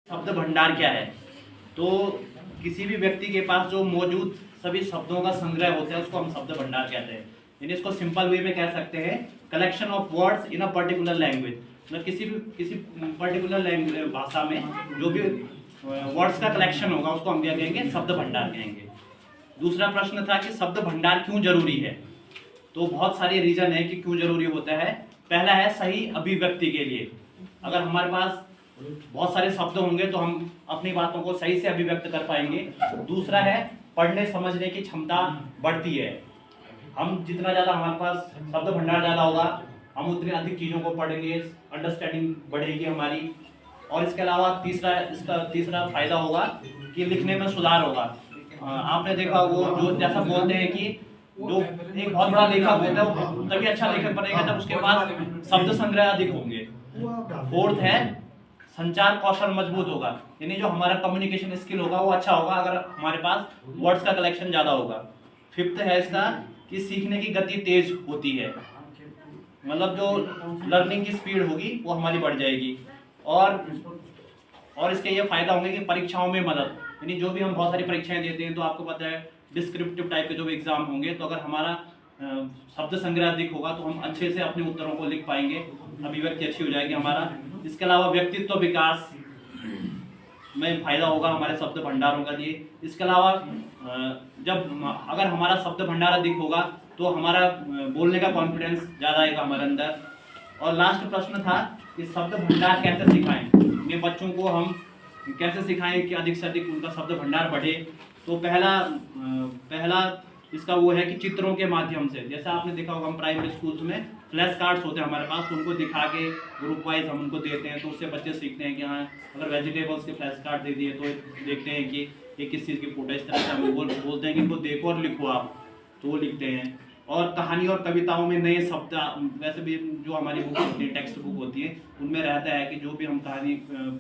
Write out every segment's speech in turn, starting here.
शब्द भंडार क्या है? तो किसी भी व्यक्ति के पास जो मौजूद सभी शब्दों का संग्रह होता है उसको हम शब्द भंडार कहते हैं। यानी इसको सिंपल वे में कह सकते हैं collection of words in a particular language. मतलब किसी पर्टिकुलर लैंग्वेज भाषा में जो भी वर्ड्स का कलेक्शन होगा उसको हम क्या कहेंगे? शब्द भंडार कहेंगे। दूसरा प्रश्न था कि शब्द भंडार क्यों जरूरी है? तो बहुत सारे रीजन है कि क्यों जरूरी होता है। पहला है सही अभिव्यक्ति के लिए। अगर हमारे पास बहुत सारे शब्द होंगे तो हम अपनी बातों को सही से अभिव्यक्त कर पाएंगे। दूसरा है पढ़ने समझने की क्षमता बढ़ती है। हम जितना ज़्यादा हमारे पास शब्द भंडार ज़्यादा होगा हम उतनी अधिक चीज़ों को पढ़ेंगे, अंडरस्टैंडिंग बढ़ेगी हमारी। और इसके अलावा इसका तीसरा फायदा होगा कि लिखने में सुधार होगा। आपने देखा वो जो जैसा बोलते हैं कि जो एक बहुत बड़ा लेखक होता है वो तभी अच्छा लेखक बनेगा जब उसके पास शब्द संग्रह अधिक होंगे। फोर्थ है संचार कौशल मजबूत होगा। यानी जो हमारा कम्युनिकेशन स्किल होगा वो अच्छा होगा अगर हमारे पास वर्ड्स का कलेक्शन ज़्यादा होगा। फिफ्थ है इसका कि सीखने की गति तेज होती है। मतलब जो लर्निंग की स्पीड होगी वो हमारी बढ़ जाएगी। और इसके ये फायदा होंगे कि परीक्षाओं में मदद। यानी जो भी हम बहुत सारी परीक्षाएं देते हैं तो आपको पता है डिस्क्रिप्टिव टाइप के जो भी एग्जाम होंगे तो अगर हमारा शब्द संग्रह अधिक होगा तो हम अच्छे से अपने उत्तरों को लिख पाएंगे, अभिव्यक्ति अच्छी हो जाएगी हमारा। इसके अलावा व्यक्तित्व विकास में फायदा होगा हमारे शब्द भंडारों का लिए। इसके अलावा अगर हमारा शब्द भंडार अधिक होगा तो हमारा बोलने का कॉन्फिडेंस ज़्यादा आएगा हमारे अंदर। और लास्ट प्रश्न था कि शब्द भंडार कैसे सिखाएं, ये बच्चों को हम कैसे सिखाएं कि अधिक से अधिक उनका शब्द भंडार बढ़े। तो पहला इसका वो है कि चित्रों के माध्यम से। जैसा आपने देखा होगा हम प्राइमरी स्कूल्स में फ्लैश कार्ड्स होते हैं हमारे पास, तो उनको दिखा के ग्रुप वाइज हम उनको देते हैं तो उससे बच्चे सीखते हैं कि हाँ अगर वेजिटेबल्स के फ्लैश कार्ड दे दिए तो देखते हैं कि ये किस चीज़ की फोटो। इस तरह से हम बोलते हैं कि इनको देखो और लिखो आप, तो वो लिखते हैं। और कहानी और कविताओं में नए शब्द, वैसे भी जो हमारी बुक होती है टेक्स्ट बुक होती है उनमें रहता है कि जो भी हम कहानी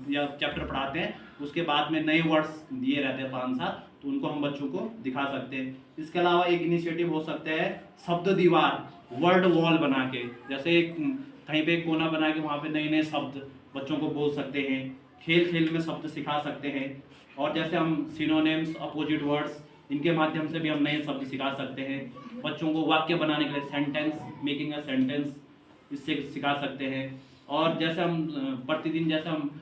या चैप्टर पढ़ाते हैं उसके बाद में नए वर्ड्स दिए रहते हैं 5-7, तो उनको हम बच्चों को दिखा सकते हैं। इसके अलावा एक इनिशिएटिव हो सकता है शब्द दीवार, वर्ड वॉल बना के। जैसे कहीं पे एक कोना बना के वहाँ पे नए नए शब्द बच्चों को बोल सकते हैं, खेल खेल में शब्द सिखा सकते हैं। और जैसे हम सिनोनिम्स, अपोजिट वर्ड्स, इनके माध्यम से भी हम नए शब्द सिखा सकते हैं। बच्चों को वाक्य बनाने के लिए सेंटेंस, मेकिंग अ सेंटेंस, इससे सिखा सकते हैं। और जैसे हम प्रतिदिन जैसे हम